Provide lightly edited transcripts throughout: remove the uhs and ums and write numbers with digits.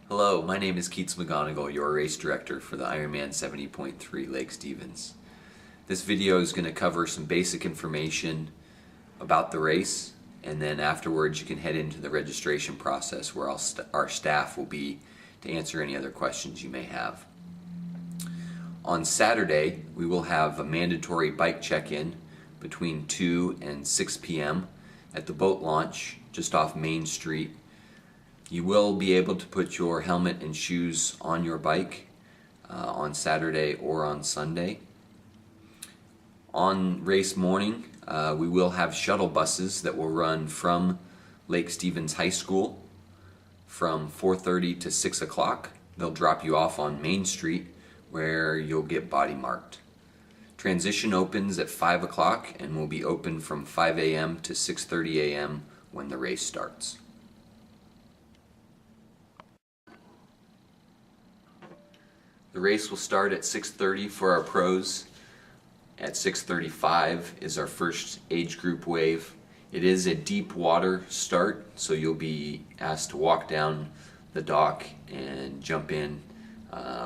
Hello, my name is Keats McGonigal, your race director for the Ironman 70.3 Lake Stevens. This video is going to cover some basic information about the race, and then afterwards you can head into the registration process where our staff will be to answer any other questions you may have. On Saturday, we will have a mandatory bike check-in between 2 and 6 p.m. at the boat launch just off Main Street. You will be able to put your helmet and shoes on your bike on Saturday or on Sunday. On race morning, we will have shuttle buses that will run from Lake Stevens High School from 4:30 to 6 o'clock. They'll drop you off on Main Street where you'll get body marked. Transition opens at 5 o'clock and will be open from 5 a.m. to 6:30 a.m. when the race starts. The race will start at 6:30 for our pros. At 6:35 is our first age group wave. It is a deep water start, so you'll be asked to walk down the dock and jump in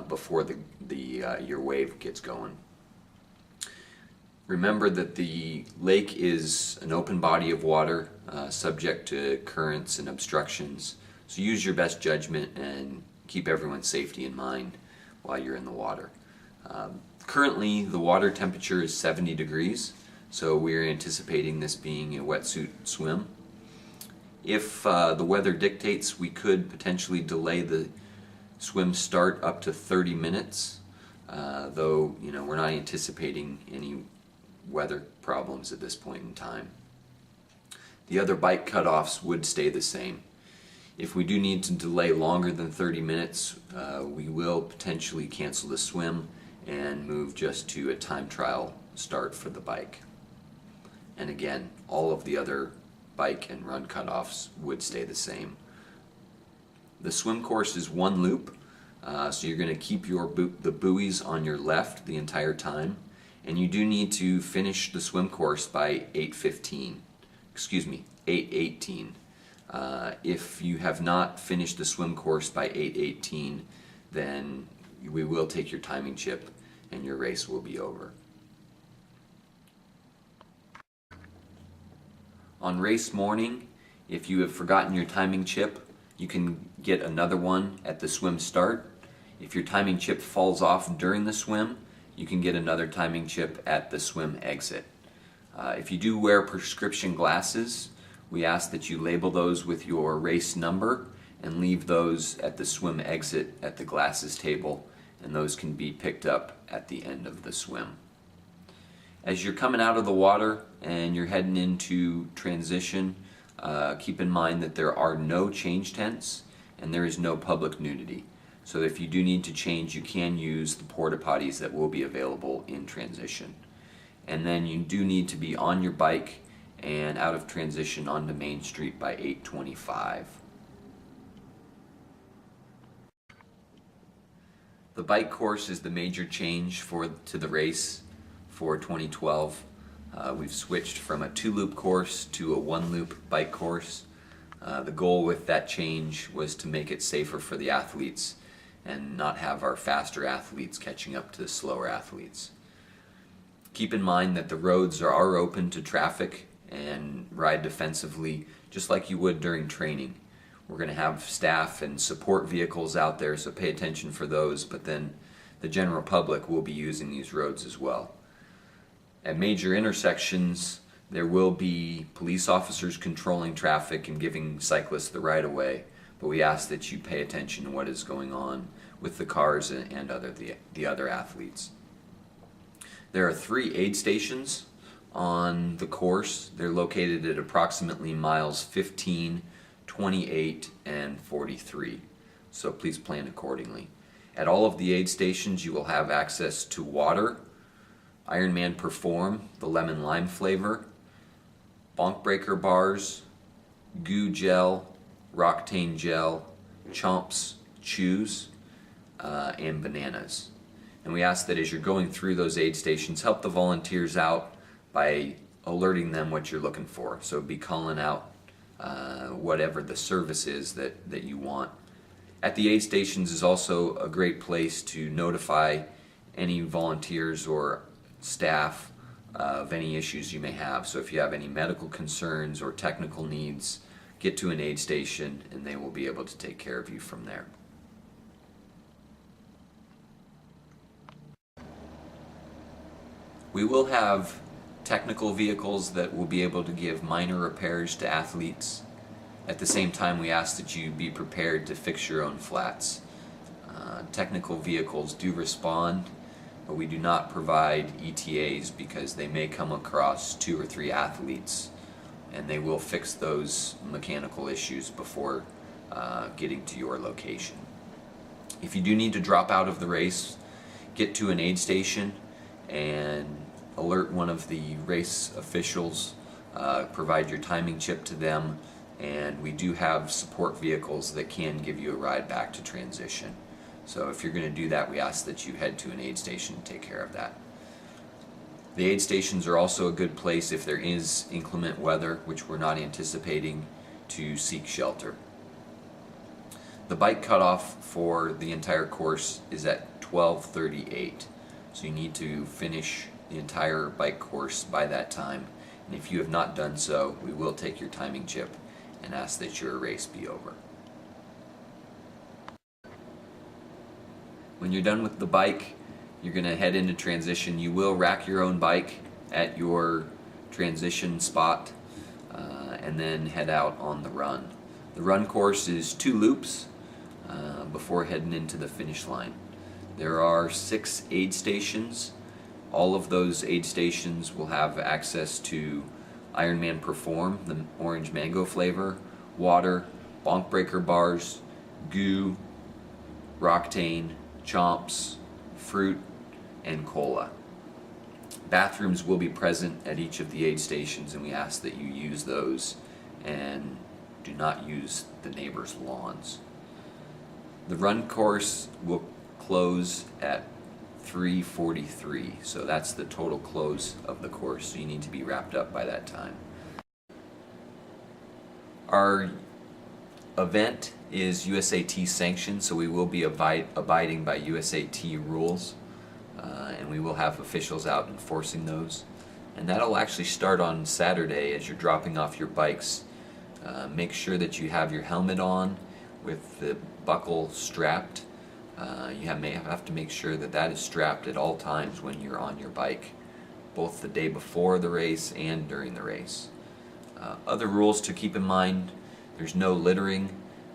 before your wave gets going. Remember that the lake is an open body of water subject to currents and obstructions, so use your best judgment and keep everyone's safety in mind while you're in the water. Currently the water temperature is 70 degrees, so we're anticipating this being a wetsuit swim. If the weather dictates, we could potentially delay the swim start up to 30 minutes, though we're not anticipating any weather problems at this point in time. The other bike cutoffs would stay the same. If we do need to delay longer than 30 minutes, we will potentially cancel the swim and move just to a time trial start for the bike. And again, all of the other bike and run cutoffs would stay the same. The swim course is one loop, so you're going to keep the buoys on your left the entire time, and you do need to finish the swim course by 8:18. If you have not finished the swim course by 8:18, then we will take your timing chip and your race will be over. On race morning, if you have forgotten your timing chip, you can get another one at the swim start. If your timing chip falls off during the swim, you can get another timing chip at the swim exit. If you do wear prescription glasses, we ask that you label those with your race number and leave those at the swim exit at the glasses table, and those can be picked up at the end of the swim. As you're coming out of the water and you're heading into transition, keep in mind that there are no change tents and there is no public nudity. So if you do need to change, you can use the porta potties that will be available in transition. And then you do need to be on your bike and out of transition onto Main Street by 8:25. The bike course is the major change to the race for 2012. We've switched from a 2-loop course to a 1-loop bike course. The goal with that change was to make it safer for the athletes and not have our faster athletes catching up to the slower athletes. Keep in mind that the roads are open to traffic, and ride defensively just like you would during training. We're going to have staff and support vehicles out there, so pay attention for those, but then the general public will be using these roads as well. At major intersections, there will be police officers controlling traffic and giving cyclists the right of way, but we ask that you pay attention to what is going on with the cars and the other athletes. There are 3 aid stations on the course. They're located at approximately miles 15, 28, and 43, so please plan accordingly. At all of the aid stations you will have access to water, Ironman Perform, the lemon lime flavor, bonk breaker bars, goo gel, Roctane gel, Chomps chews, and bananas. And we ask that as you're going through those aid stations, help the volunteers out by alerting them what you're looking for. So be calling out whatever the service is that you want. At the aid stations is also a great place to notify any volunteers or staff of any issues you may have. So if you have any medical concerns or technical needs, get to an aid station and they will be able to take care of you from there. We will have technical vehicles that will be able to give minor repairs to athletes. At the same time, we ask that you be prepared to fix your own flats. Technical vehicles do respond, but we do not provide ETAs because they may come across 2 or 3 athletes and they will fix those mechanical issues before getting to your location. If you do need to drop out of the race, get to an aid station and alert one of the race officials, provide your timing chip to them, and we do have support vehicles that can give you a ride back to transition. So if you're going to do that, we ask that you head to an aid station and take care of that. The aid stations are also a good place if there is inclement weather, which we're not anticipating, to seek shelter. The bike cutoff for the entire course is at 12:38, so you need to finish the entire bike course by that time. And if you have not done so, we will take your timing chip and ask that your race be over. When you're done with the bike, you're going to head into transition. You will rack your own bike at your transition spot and then head out on the run. The run course is 2 loops before heading into the finish line. There are 6 aid stations. All of those aid stations will have access to Ironman Perform, the orange mango flavor, water, bonk breaker bars, goo, Roctane, chomps, fruit, and cola. Bathrooms will be present at each of the aid stations, and we ask that you use those and do not use the neighbors' lawns. The run course will close at 3:43, so that's the total close of the course, so you need to be wrapped up by that time. Our event is USAT sanctioned, so we will be abiding by USAT rules, and we will have officials out enforcing those. And that'll actually start on Saturday as you're dropping off your bikes. Make sure that you have your helmet on with the buckle strapped. You may have to make sure that that is strapped at all times when you're on your bike, both the day before the race and during the race. Other rules to keep in mind: there's no littering,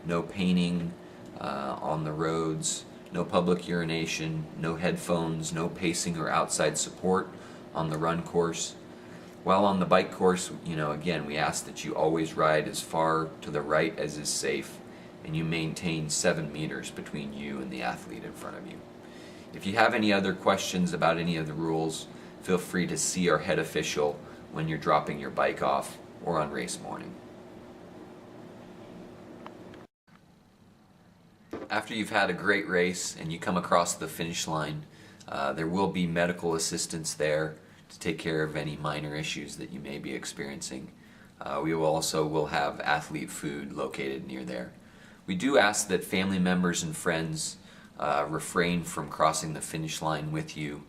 no painting on the roads, no public urination, no headphones, no pacing or outside support on the run course. While on the bike course, again, we ask that you always ride as far to the right as is safe, and you maintain 7 meters between you and the athlete in front of you. If you have any other questions about any of the rules, feel free to see our head official when you're dropping your bike off or on race morning. After you've had a great race and you come across the finish line, there will be medical assistance there to take care of any minor issues that you may be experiencing. We will have athlete food located near there. We do ask that family members and friends refrain from crossing the finish line with you.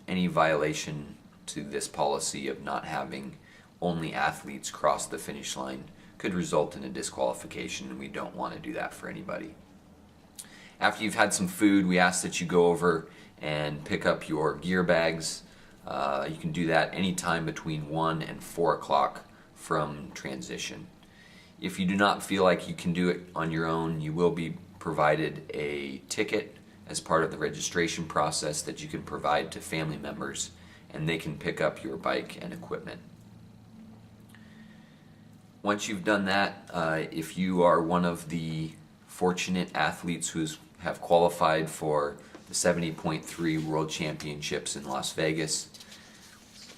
Any violation to this policy of not having only athletes cross the finish line could result in a disqualification, and we don't want to do that for anybody. After you've had some food, we ask that you go over and pick up your gear bags. You can do that anytime between 1 and 4 o'clock from transition. If you do not feel like you can do it on your own, you will be provided a ticket as part of the registration process that you can provide to family members, and they can pick up your bike and equipment. Once you've done that, if you are one of the fortunate athletes who have qualified for the 70.3 World Championships in Las Vegas,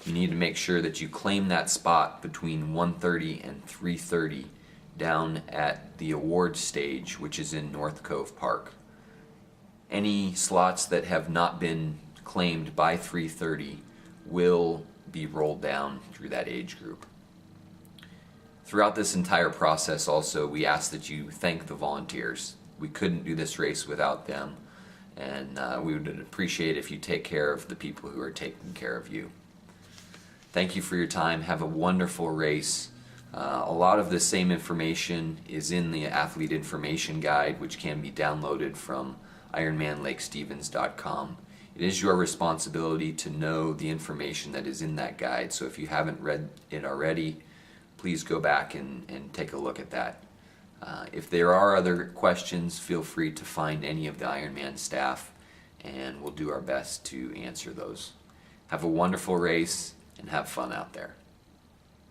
you need to make sure that you claim that spot between 1:30 and 3:30 down at the awards stage, which is in North Cove Park. Any slots that have not been claimed by 3:30 will be rolled down through that age group. Throughout this entire process also, we ask that you thank the volunteers. we couldn't do this race without them, and we would appreciate if you take care of the people who are taking care of you. Thank you for your time. Have a wonderful race. A lot of the same information is in the Athlete Information Guide, which can be downloaded from ironmanlakestevens.com. It is your responsibility to know the information that is in that guide, so if you haven't read it already, please go back and take a look at that. If there are other questions, feel free to find any of the Ironman staff, and we'll do our best to answer those. Have a wonderful race, and have fun out there.